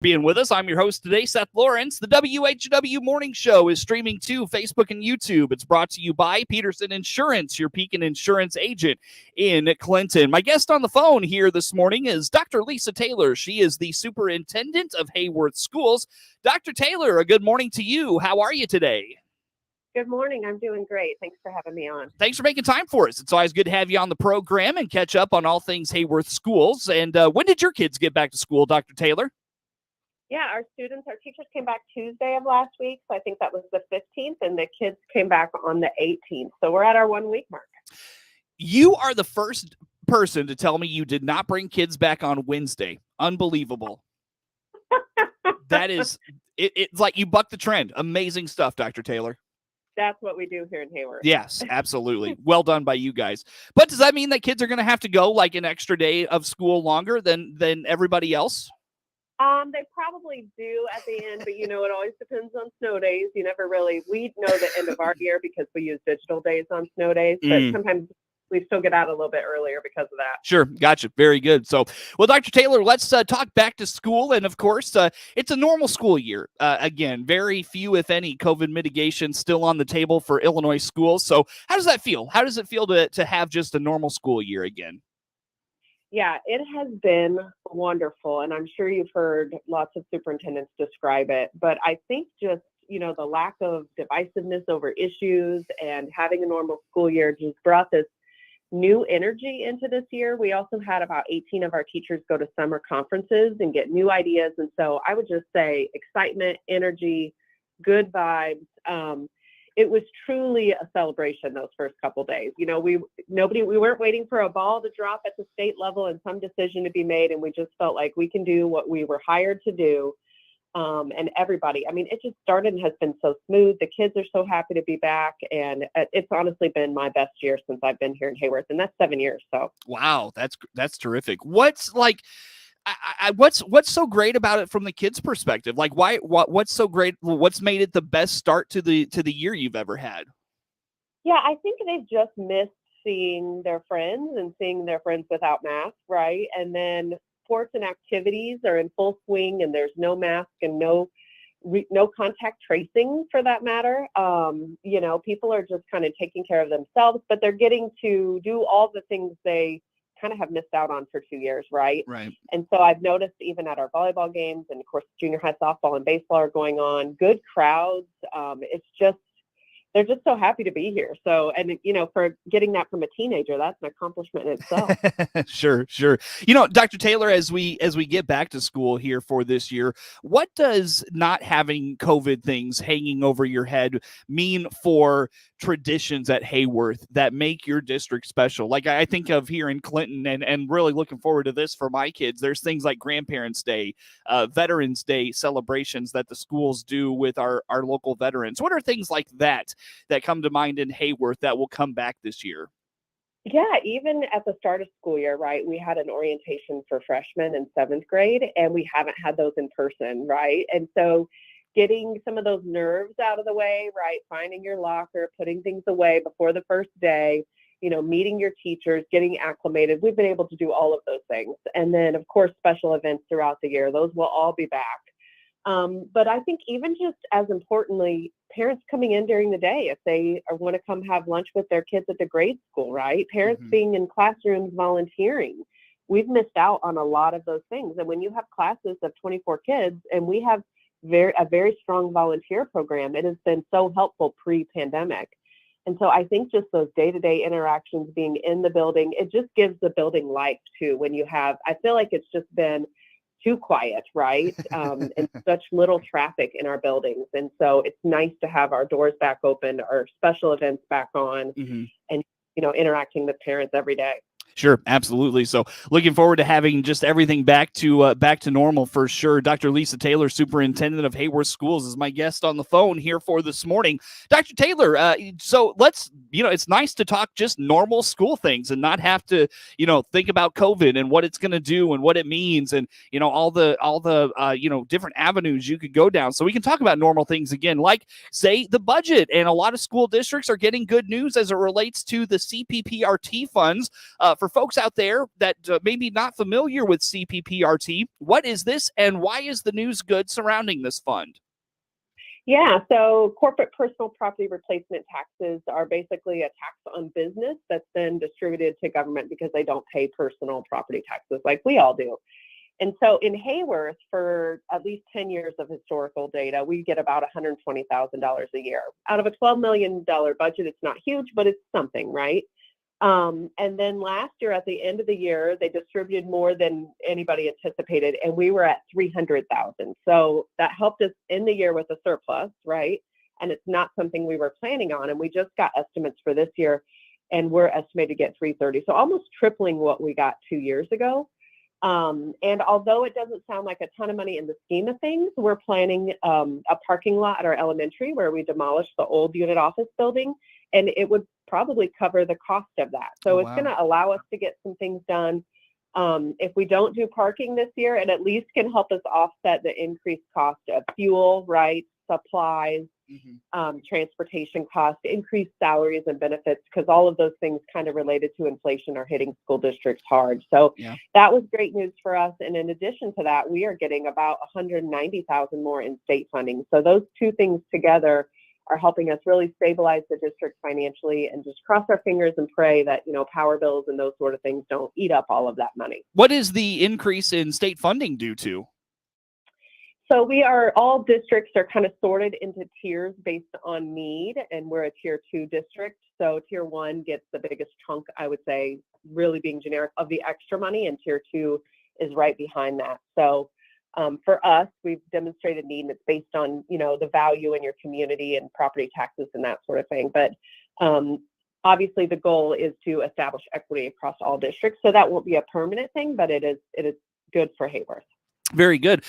Being with us. I'm your host today, Seth Lawrence. The WHOW Morning Show is streaming to Facebook and YouTube. It's brought to you by Peterson Insurance, your Pekin Insurance agent in Clinton. My guest on the phone here this morning is Dr. Lisa Taylor. She is the superintendent of Heyworth Schools. Dr. Taylor, a good morning to you. How are you today? Good morning. I'm doing great. Thanks for having me on. Thanks for making time for us. It's always good to have you on the program and catch up on all things Heyworth Schools. And when did your kids get back to school, Dr. Taylor? Yeah, our teachers came back Tuesday of last week. So I think that was the 15th, and the kids came back on the 18th. So we're at our 1 week mark. You are the first person to tell me you did not bring kids back on Wednesday. Unbelievable. That is, it's like you bucked the trend. Amazing stuff, Dr. Taylor. That's what we do here in Heyworth. Yes, absolutely. Well done by you guys. But does that mean that kids are going to have to go like an extra day of school longer than everybody else? They probably do at the end, but it always depends on snow days. We know the end of our year because we use digital days on snow days, but sometimes we still get out a little bit earlier because of that. Sure. Gotcha. Very good. So, well, Dr. Taylor, let's talk back to school. And of course, it's a normal school year. Again, very few, if any, COVID mitigation still on the table for Illinois schools. So how does that feel? How does it feel to have just a normal school year again? Yeah, it has been wonderful. And I'm sure you've heard lots of superintendents describe it. But I think just, the lack of divisiveness over issues and having a normal school year just brought this new energy into this year. We also had about 18 of our teachers go to summer conferences and get new ideas. And so I would just say excitement, energy, good vibes. It was truly a celebration those first couple days. We weren't waiting for a ball to drop at the state level and some decision to be made. And we just felt like we can do what we were hired to do. And everybody, it just started and has been so smooth. The kids are so happy to be back. And it's honestly been my best year since I've been here in Heyworth. And that's 7 years. So, wow, that's terrific. What's so great about it from the kids' perspective? Like, what's so great? What's made it the best start to the year you've ever had? Yeah, I think they've just missed seeing their friends and seeing their friends without masks, right? And then sports and activities are in full swing, and there's no mask and no contact tracing for that matter. People are just kind of taking care of themselves, but they're getting to do all the things they kind of have missed out on for 2 years, right? Right. And so I've noticed even at our volleyball games, and of course junior high softball and baseball are going on, good crowds. They're just so happy to be here. So, and for getting that from a teenager, that's an accomplishment in itself. Sure. Dr. Taylor, as we get back to school here for this year, what does not having COVID things hanging over your head mean for traditions at Heyworth that make your district special? Like I think of here in Clinton, and really looking forward to this for my kids. There's things like Grandparents' Day, Veterans Day celebrations that the schools do with our local veterans. What are things like that come to mind in Heyworth that will come back this year? Yeah, even at the start of school year, right, we had an orientation for freshmen in 7th grade, and we haven't had those in person, right? And so getting some of those nerves out of the way, right, finding your locker, putting things away before the first day, meeting your teachers, getting acclimated. We've been able to do all of those things. And then, of course, special events throughout the year, those will all be back. But I think even just as importantly, parents coming in during the day, if they want to come have lunch with their kids at the grade school, right? Parents being in classrooms volunteering. We've missed out on a lot of those things. And when you have classes of 24 kids and we have a very strong volunteer program, it has been so helpful pre-pandemic. And so I think just those day-to-day interactions being in the building, it just gives the building life too. I feel like it's just been too quiet, right? And such little traffic in our buildings. And so it's nice to have our doors back open, our special events back on, and, interacting with parents every day. Sure, absolutely. So looking forward to having just everything back to normal for sure. Dr. Lisa Taylor, superintendent of Heyworth Schools, is my guest on the phone here for this morning. Dr. Taylor, so let's, it's nice to talk just normal school things and not have to, think about COVID and what it's going to do and what it means and, all the different avenues you could go down. So we can talk about normal things again, like say the budget. And a lot of school districts are getting good news as it relates to the CPPRT funds for folks out there that maybe not familiar with CPPRT, what is this and why is the news good surrounding this fund? Yeah, so corporate personal property replacement taxes are basically a tax on business that's then distributed to government because they don't pay personal property taxes like we all do. And so in Heyworth, for at least 10 years of historical data, we get about $120,000 a year. Out of a $12 million budget, it's not huge, but it's something, right? And then last year, at the end of the year, they distributed more than anybody anticipated, and we were at 300,000. So that helped us end the year with a surplus, right? And it's not something we were planning on. And we just got estimates for this year, and we're estimated to get 330. So almost tripling what we got 2 years ago. And although it doesn't sound like a ton of money in the scheme of things, we're planning a parking lot at our elementary where we demolished the old unit office building, and it would probably cover the cost of that. So it's going to allow us to get some things done. If we don't do parking this year, it at least can help us offset the increased cost of fuel, right? Supplies, transportation costs, increased salaries and benefits, because all of those things kind of related to inflation are hitting school districts hard. So that was great news for us. And in addition to that, we are getting about 190,000 more in state funding. So those two things together are helping us really stabilize the district financially, and just cross our fingers and pray that, power bills and those sort of things don't eat up all of that money. What is the increase in state funding due to? So all districts are kind of sorted into tiers based on need, and we're a tier 2 district. So tier 1 gets the biggest chunk, I would say, really being generic, of the extra money, and tier 2 is right behind that. So for us, we've demonstrated need, and it's based on, the value in your community and property taxes and that sort of thing. But obviously the goal is to establish equity across all districts. So that won't be a permanent thing, but it is good for Heyworth. Very good.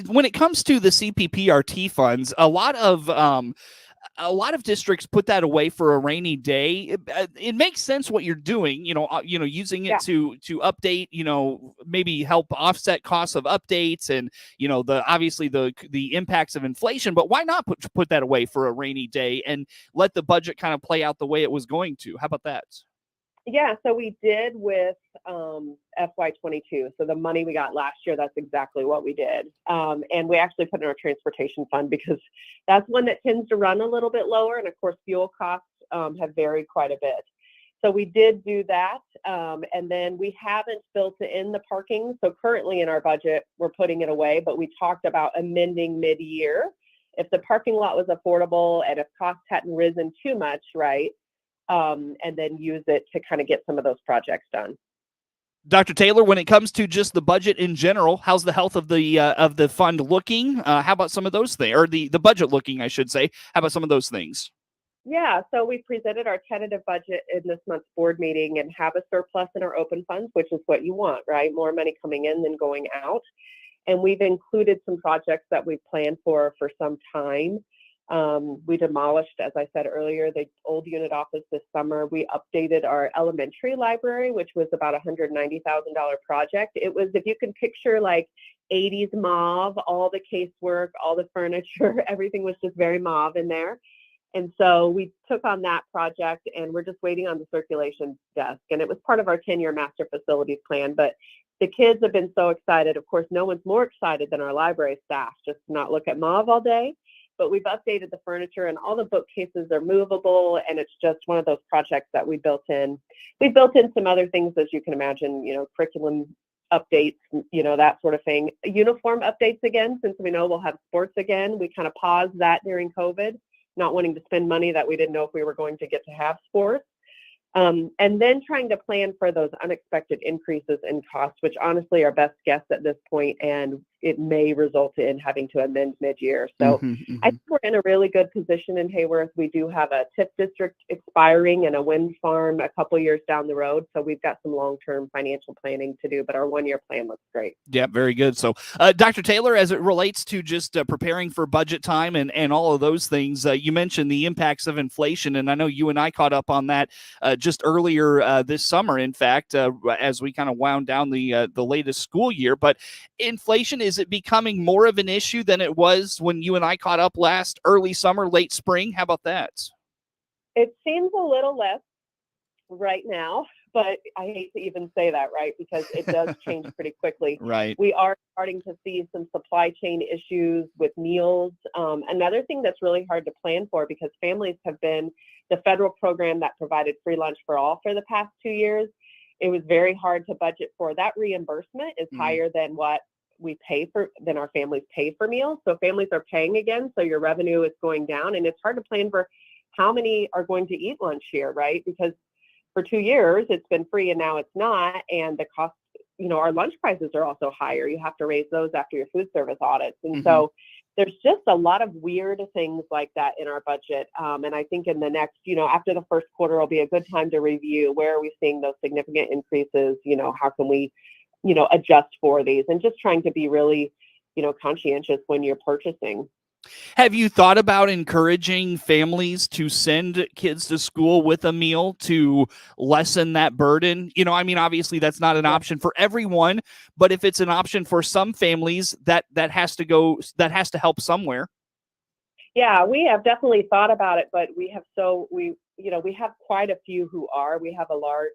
When it comes to the CPPRT funds, a lot of districts put that away for a rainy day. It makes sense what you're doing, using it to update, maybe help offset costs of updates and, obviously the impacts of inflation. But why not put that away for a rainy day and let the budget kind of play out the way it was going to? How about that? Yeah, so we did with FY22. So the money we got last year, that's exactly what we did. And we actually put in our transportation fund because that's one that tends to run a little bit lower. And of course, fuel costs have varied quite a bit. So we did do that. And then we haven't built in the parking. So currently in our budget, we're putting it away, but we talked about amending mid-year. If the parking lot was affordable and if costs hadn't risen too much, right? And then use it to kind of get some of those projects done. Dr. Taylor, when it comes to just the budget in general, how's the health of the fund looking? How about some of those things, or the budget looking, I should say? How about some of those things? Yeah, so we presented our tentative budget in this month's board meeting and have a surplus in our open funds, which is what you want, right? More money coming in than going out. And we've included some projects that we've planned for some time. We demolished, as I said earlier, the old unit office this summer. We updated our elementary library, which was about a $190,000 project. It was, if you can picture like 80s mauve, all the casework, all the furniture, everything was just very mauve in there. And so we took on that project, and we're just waiting on the circulation desk. And it was part of our 10-year master facilities plan. But the kids have been so excited. Of course, no one's more excited than our library staff, just to not look at mauve all day. But we've updated the furniture, and all the bookcases are movable, and it's just one of those projects that we built in. We built in some other things, as you can imagine, curriculum updates, that sort of thing. Uniform updates again, since we know we'll have sports again. We kind of paused that during COVID, not wanting to spend money that we didn't know if we were going to get to have sports. And then trying to plan for those unexpected increases in costs, which honestly are best guess at this point, and it may result in having to amend mid-year. So I think we're in a really good position in Heyworth. We do have a TIF district expiring and a wind farm a couple years down the road. So we've got some long-term financial planning to do, but our one-year plan looks great. Yeah, very good. So Dr. Taylor, as it relates to just preparing for budget time and all of those things, you mentioned the impacts of inflation, and I know you and I caught up on that just earlier this summer, in fact, as we kind of wound down the latest school year. But inflation, is it becoming more of an issue than it was when you and I caught up last early summer, late spring? How about that? It seems a little less right now, but I hate to even say that, right? Because it does change pretty quickly. Right. We are starting to see some supply chain issues with meals. Another thing that's really hard to plan for, because families have been the federal program that provided free lunch for all for the past 2 years. It was very hard to budget for. That reimbursement is higher than what than our families pay for meals. So families are paying again. So your revenue is going down, and it's hard to plan for how many are going to eat lunch here, right? Because for 2 years it's been free and now it's not. And the cost, our lunch prices are also higher. You have to raise those after your food service audits. And so there's just a lot of weird things like that in our budget. And I think in the next, after the first quarter will be a good time to review where are we seeing those significant increases, how can we adjust for these, and just trying to be really, conscientious when you're purchasing. Have you thought about encouraging families to send kids to school with a meal to lessen that burden? Obviously that's not an option for everyone, but if it's an option for some families, that has to help somewhere. Yeah, we have definitely thought about it, but we have quite a few we have a large,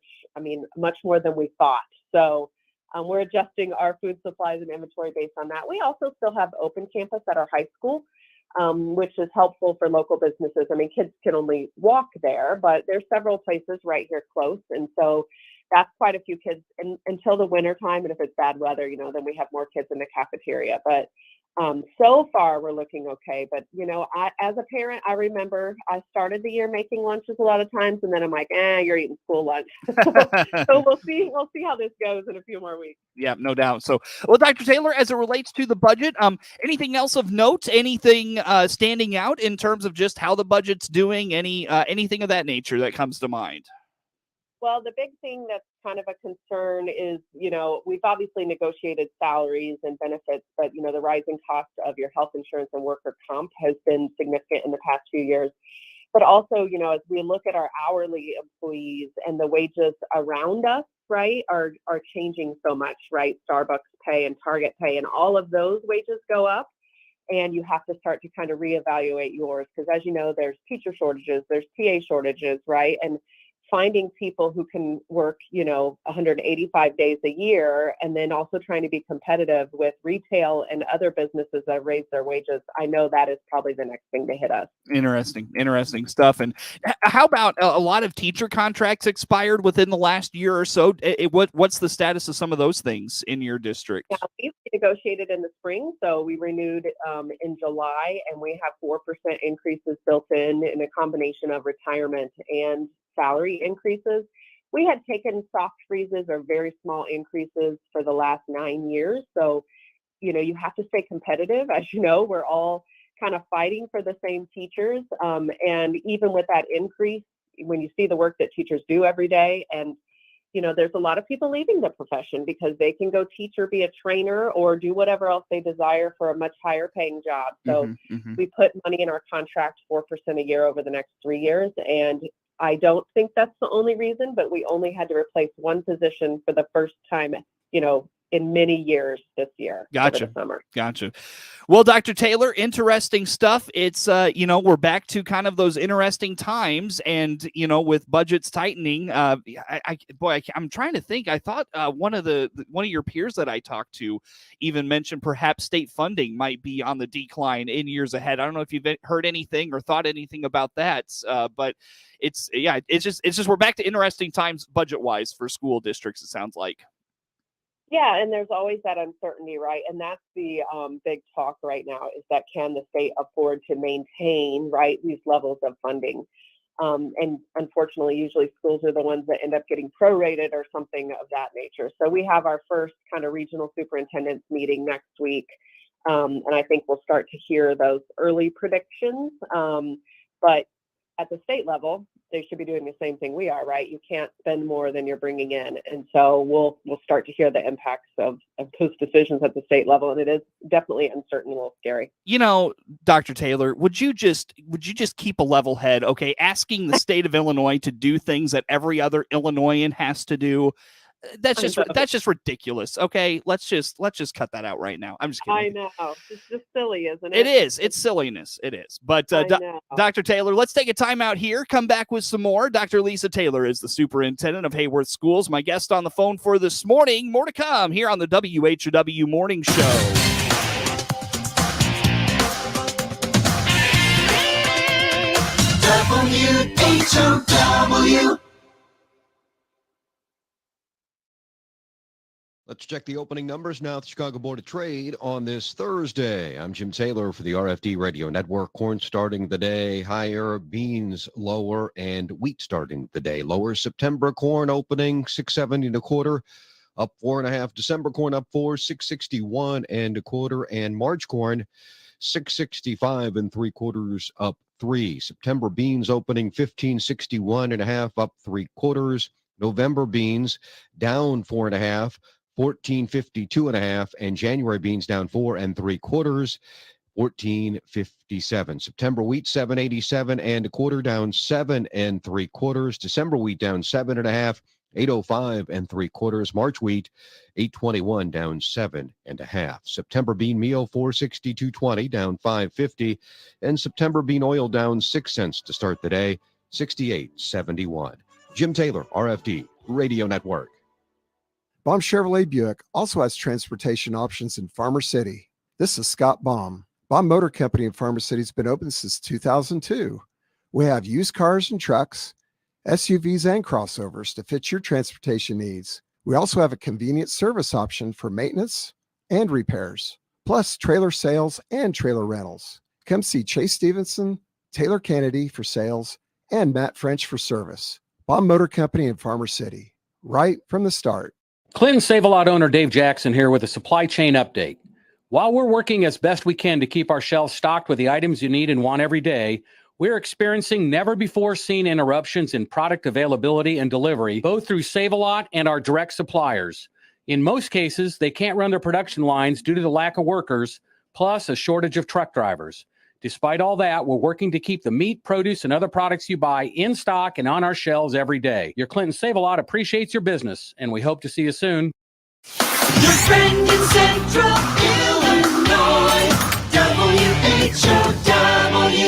much more than we thought. So we're adjusting our food supplies and inventory based on that. We also still have open campus at our high school, which is helpful for local businesses. Kids can only walk there, but there's several places right here close. And so that's quite a few kids until the winter time. And if it's bad weather, then we have more kids in the cafeteria. But so far we're looking okay. But, as a parent, I remember I started the year making lunches a lot of times, and then I'm like, you're eating school lunch. So we'll see how this goes in a few more weeks. Yeah, no doubt. So, well, Dr. Taylor, as it relates to the budget, anything else of note, anything standing out in terms of just how the budget's doing, anything of that nature that comes to mind? Well, the big thing that's kind of a concern is, we've obviously negotiated salaries and benefits, but, the rising cost of your health insurance and worker comp has been significant in the past few years. But also, as we look at our hourly employees and the wages around us, right, are changing so much, right? Starbucks pay and Target pay and all of those wages go up. And you have to start to kind of reevaluate yours, because as you know, there's teacher shortages, there's TA shortages, right? And finding people who can work, 185 days a year, and then also trying to be competitive with retail and other businesses that raise their wages. I know that is probably the next thing to hit us. Interesting stuff. And how about a lot of teacher contracts expired within the last year or so? What's the status of some of those things in your district? Yeah, we negotiated in the spring, so we renewed in July, and we have 4% increases built in a combination of retirement and salary increases. We had taken soft freezes or very small increases for the last 9 years. So, you have to stay competitive. As you know, we're all kind of fighting for the same teachers. And even with that increase, when you see the work that teachers do every day, and, there's a lot of people leaving the profession because they can go teach or be a trainer or do whatever else they desire for a much higher paying job. So we put money in our contract, 4% a year over the next 3 years. And I don't think that's the only reason, but we only had to replace one position for the first time, in many years this year. Gotcha. Over the summer. Gotcha. Well, Dr. Taylor, interesting stuff. It's, we're back to kind of those interesting times, and, with budgets tightening, I'm trying to think. I thought one of your peers that I talked to even mentioned perhaps state funding might be on the decline in years ahead. I don't know if you've heard anything or thought anything about that, but it's just we're back to interesting times budget wise for school districts, it sounds like. Yeah, and there's always that uncertainty, right? And that's the big talk right now, is that can the state afford to maintain, right, these levels of funding? And unfortunately, usually schools are the ones that end up getting prorated or something of that nature. So we have our first kind of regional superintendents meeting next week. And I think we'll start to hear those early predictions. But at the state level, they should be doing the same thing we are, right? You can't spend more than you're bringing in. And so we'll start to hear the impacts of those decisions at the state level. And it is definitely uncertain, a little scary. Dr. Taylor, would you just keep a level head? Okay. Asking the state of Illinois to do things that every other Illinoisan has to do. That's just ridiculous. Okay, let's just cut that out right now. I'm just kidding. I know. It's just silly, isn't it? It is. It's silliness. It is. But Dr. Taylor, let's take a time out here. Come back with some more. Dr. Lisa Taylor is the superintendent of Heyworth Schools. My guest on the phone for this morning. More to come here on the WHOW Morning Show. WHOW. Let's check the opening numbers now at the Chicago Board of Trade on this Thursday. I'm Jim Taylor for the RFD Radio Network. Corn starting the day higher, beans lower, and wheat starting the day lower. September corn opening 6.70 and a quarter, up 4.5. December corn up 4, 6.61 and a quarter, and March corn 6.65 and 3/4, up 3. September beans opening 15.61 and a half, up 3/4. November beans down 4.5. 14.52 and a half, and January beans down 4 3/4, 14.57. September wheat 7.87 and a quarter, down 7 3/4. December wheat down 7.5, 8.05 and 3/4. March wheat 8.21, down 7.5. September bean meal 4.6220, down 5.50, and September bean oil down 6 cents to start the day, 68.71. Jim Taylor, RFD Radio Network. Baum Chevrolet Buick also has transportation options in Farmer City. This is Scott Baum. Baum Motor Company in Farmer City has been open since 2002. We have used cars and trucks, SUVs and crossovers to fit your transportation needs. We also have a convenient service option for maintenance and repairs, plus trailer sales and trailer rentals. Come see Chase Stevenson, Taylor Kennedy for sales, and Matt French for service. Baum Motor Company in Farmer City, right from the start. Clinton Save-A-Lot owner Dave Jackson here with a supply chain update. While we're working as best we can to keep our shelves stocked with the items you need and want every day, we're experiencing never-before-seen interruptions in product availability and delivery, both through Save-A-Lot and our direct suppliers. In most cases, they can't run their production lines due to the lack of workers, plus a shortage of truck drivers. Despite all that, we're working to keep the meat, produce, and other products you buy in stock and on our shelves every day. Your Clinton Save-A-Lot appreciates your business, and we hope to see you soon. Your friend in Central Illinois, WHOW.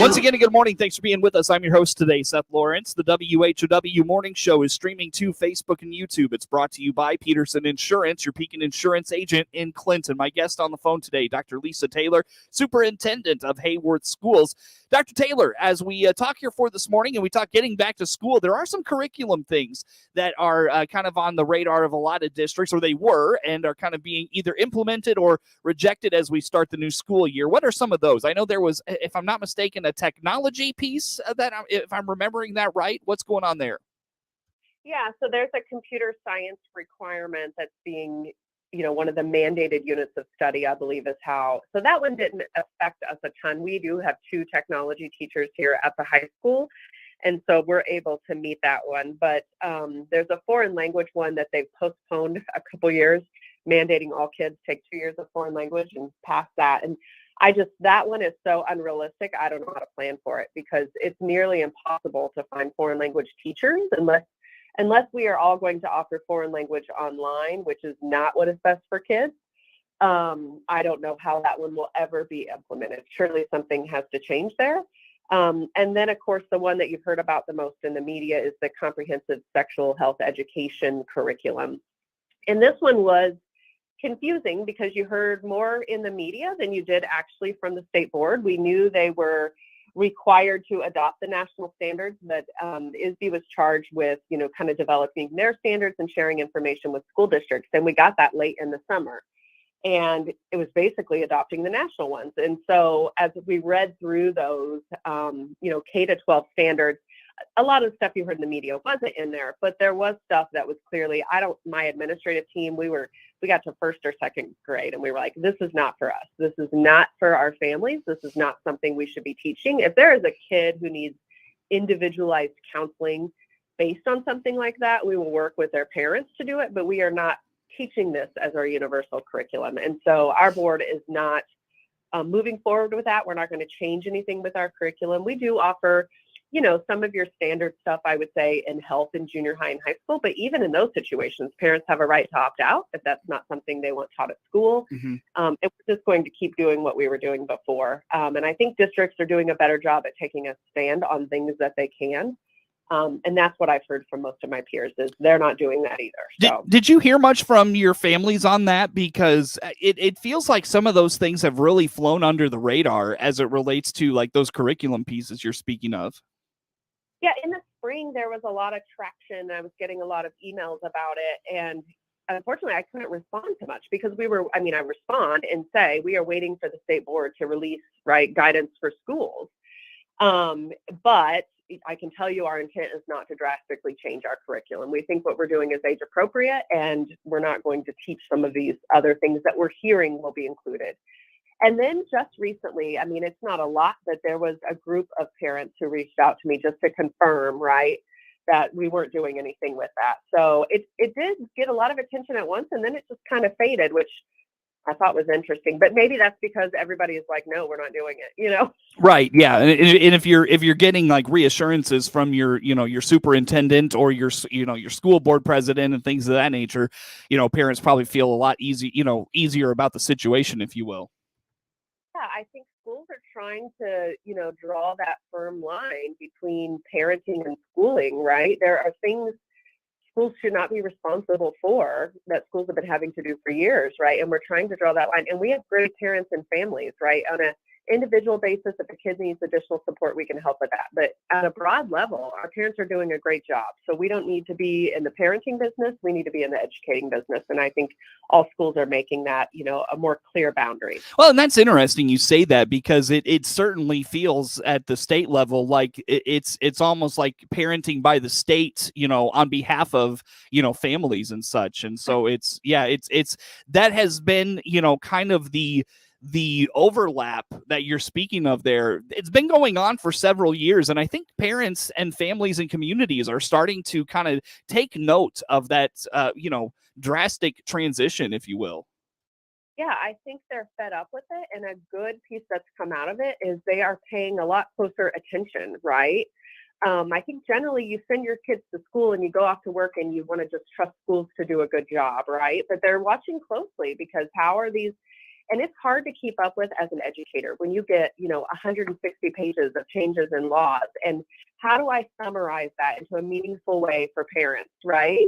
Once again, good morning. Thanks for being with us. I'm your host today, Seth Lawrence. The WHOW Morning Show is streaming to Facebook and YouTube. It's brought to you by Peterson Insurance, your Pekin Insurance agent in Clinton. My guest on the phone today, Dr. Lisa Taylor, superintendent of Heyworth Schools. Dr. Taylor, as we talk here for this morning and we talk getting back to school, there are some curriculum things that are kind of on the radar of a lot of districts, or they were, and are kind of being either implemented or rejected as we start the new school year. What are some of those? I know there was, if I'm not mistaken, a technology piece that, if I'm remembering that right. What's going on there? Yeah, so there's a computer science requirement that's being, one of the mandated units of study, I believe is how. So that one didn't affect us a ton. We do have 2 technology teachers here at the high school, and so we're able to meet that one. But there's a foreign language one that they've postponed a couple years, mandating all kids take 2 years of foreign language and pass that. And that one is so unrealistic. I don't know how to plan for it because it's nearly impossible to find foreign language teachers unless we are all going to offer foreign language online, which is not what is best for kids. I don't know how that one will ever be implemented. Surely something has to change there. And then, of course, the one that you've heard about the most in the media is the comprehensive sexual health education curriculum. And this one was confusing because you heard more in the media than you did actually from the state board. We knew they were required to adopt the national standards, but ISB was charged with, kind of developing their standards and sharing information with school districts. And we got that late in the summer. And it was basically adopting the national ones. And so as we read through those, K-12 standards, a lot of stuff you heard in the media wasn't in there, but there was stuff that was clearly, my administrative team, we got to 1st or 2nd grade and we were like, this is not for us. This is not for our families. This is not something we should be teaching. If there is a kid who needs individualized counseling based on something like that, we will work with their parents to do it, but we are not teaching this as our universal curriculum. And so our board is not moving forward with that. We're not going to change anything with our curriculum. We do offer some of your standard stuff, I would say, in health in junior high and high school. But even in those situations, parents have a right to opt out if that's not something they want taught at school. Mm-hmm. And we're just going to keep doing what we were doing before. And I think districts are doing a better job at taking a stand on things that they can. And that's what I've heard from most of my peers is they're not doing that either. So. Did you hear much from your families on that? Because it feels like some of those things have really flown under the radar as it relates to like those curriculum pieces you're speaking of. Yeah, in the spring, there was a lot of traction. I was getting a lot of emails about it. And unfortunately, I couldn't respond to much because I respond and say, we are waiting for the state board to release guidance for schools. But I can tell you our intent is not to drastically change our curriculum. We think what we're doing is age appropriate, and we're not going to teach some of these other things that we're hearing will be included. And then just recently, it's not a lot, but there was a group of parents who reached out to me just to confirm, that we weren't doing anything with that. So it did get a lot of attention at once, and then it just kind of faded, which I thought was interesting. But maybe that's because everybody is like, no, we're not doing it, Right. Yeah. And if you're getting like reassurances from your superintendent or your school board president and things of that nature, parents probably feel a lot easier about the situation, if you will. Yeah, I think schools are trying to, draw that firm line between parenting and schooling, right? There are things schools should not be responsible for that schools have been having to do for years, right? And we're trying to draw that line. And we have great parents and families, right? On an individual basis, if a kid needs additional support, we can help with that. But at a broad level, our parents are doing a great job. So we don't need to be in the parenting business. We need to be in the educating business. And I think all schools are making that, a more clear boundary. Well, and that's interesting you say that because it certainly feels at the state level like it's almost like parenting by the state, on behalf of, families and such. And so it's that has been, kind of the overlap that you're speaking of there. It's been going on for several years. And I think parents and families and communities are starting to kind of take note of that, drastic transition, if you will. Yeah, I think they're fed up with it. And a good piece that's come out of it is they are paying a lot closer attention, right? I think generally you send your kids to school and you go off to work and you want to just trust schools to do a good job, right? But they're watching closely because how are these, and it's hard to keep up with as an educator when you get, 160 pages of changes in laws. And how do I summarize that into a meaningful way for parents, right?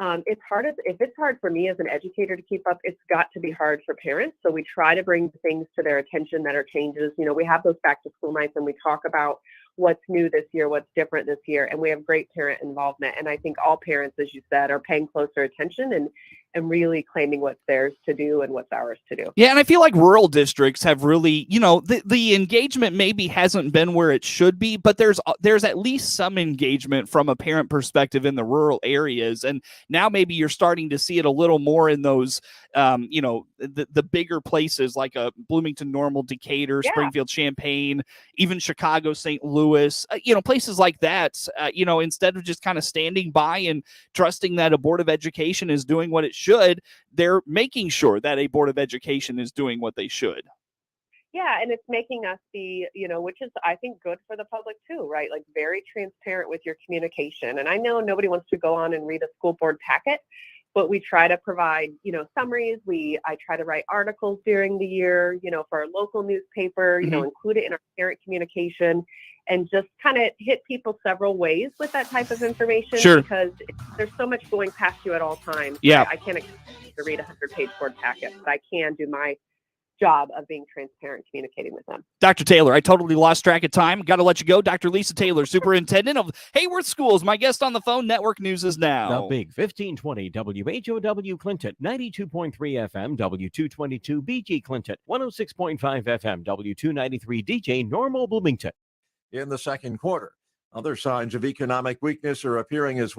It's hard if it's hard for me as an educator to keep up, it's got to be hard for parents. So we try to bring things to their attention that are changes. We have those back to school nights and we talk about what's new this year, what's different this year. And we have great parent involvement. And I think all parents, as you said, are paying closer attention and really claiming what's theirs to do and what's ours to do. Yeah, and I feel like rural districts have really, the engagement maybe hasn't been where it should be, but there's at least some engagement from a parent perspective in the rural areas. And now maybe you're starting to see it a little more in those, the bigger places like Bloomington Normal, Decatur, Springfield, Champaign, even Chicago, St. Louis, places like that, instead of just kind of standing by and trusting that a board of education is doing what it should, they're making sure that a board of education is doing what they should. Yeah, and it's making us be, which is, I think, good for the public too, right? Like very transparent with your communication. And I know nobody wants to go on and read a school board packet, but we try to provide, summaries. I try to write articles during the year, for our local newspaper, include it in our parent communication and just kind of hit people several ways with that type of information. Sure. Because there's so much going past you at all times. Yeah. I can't expect to read a 100-page board packet, but I can do my job of being transparent, communicating with them. Dr. Taylor, I totally lost track of time. Got to let you go. Dr. Lisa Taylor, Superintendent of Heyworth Schools, my guest on the phone. Network News is now. The Big 1520 WHOW Clinton, 92.3 FM, W222 BG Clinton, 106.5 FM, W293 DJ Normal Bloomington. In the second quarter, other signs of economic weakness are appearing as well.